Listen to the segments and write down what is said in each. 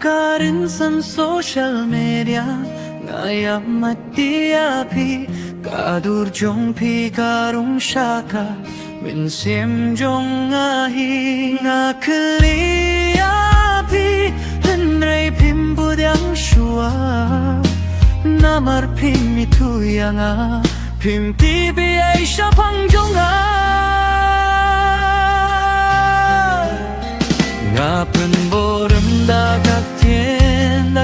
ka rin sa social media ngayam matiapi kadurjong pi karong syaka min sim jong ahi ngakliapi henrei pimbu yang shua namar pim itu yang pim tibi aisha pangjong ngapen borem dagak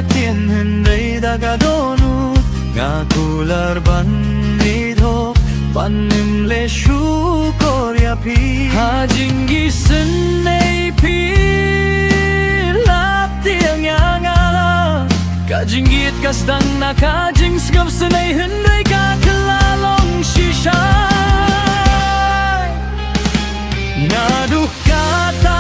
tien henrei dagadonu ngakular ban ridho panim le syukor ya pi hajinggi senei pi lap tiang yang ala kajinggit kasdang na kajing segap senei henrei kakelalong shishay ngaduh kata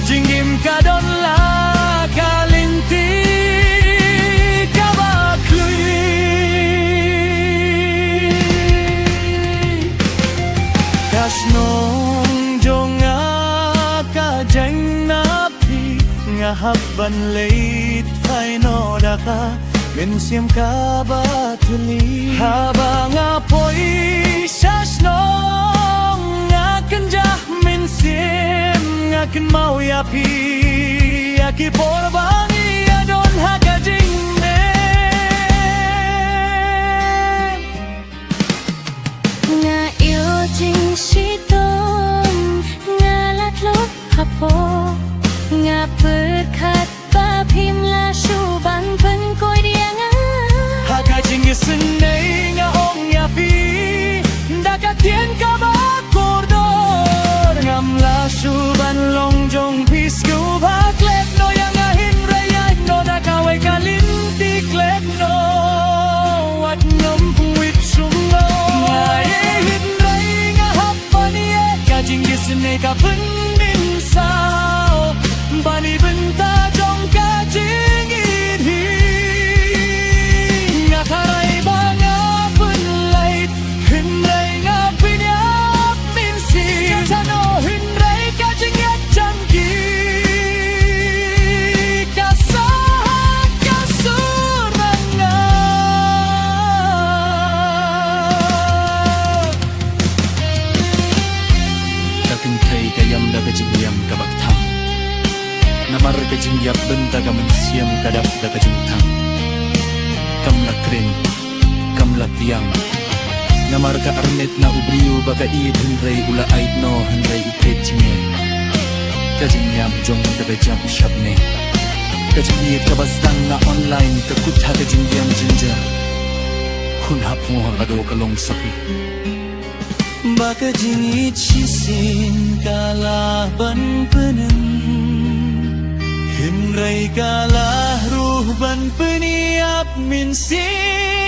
Jingim kadon la kalinti kabaklui kasnong jonga kajang napi ngahabban leit paino daka minsim kabatuli habang apoy sasnong ngakenjah minsim akin mau yapi aki porbangi adon hakajing me nga iyo jing shidon nga latlok hapo nga perkat papim la shuban pen koy dia nga hakajing isenay nga ong yapi dakatien ka ba kordor ngamla shuban longjong pisku baklet no yang ahin raya no dakaway kalintik let no at ngampuit sungo ngayin ray nga hapaniye kajing gisne ka penin sao bani benta jong kajing inhi nga karay banga penlait hinray nga pinyap minsi tano hinray kajing yat jangki kasah kasuranga Dakin kay kayam da kajing yam kabaktang namar kajing yap benta kaman siyam kadap da kajing tang kamla krin kamla tiang namar ka arnet na ubriu baka id henrei ula ait no henrei ipet chinge kajing yam jong da kajam shabne kajing id kabastang na online ka kutha kajing yam jinja hun hapu hagado kalong sapi baka jingit sisin kalah ban penen hinray kalah ruh ban peniap minsin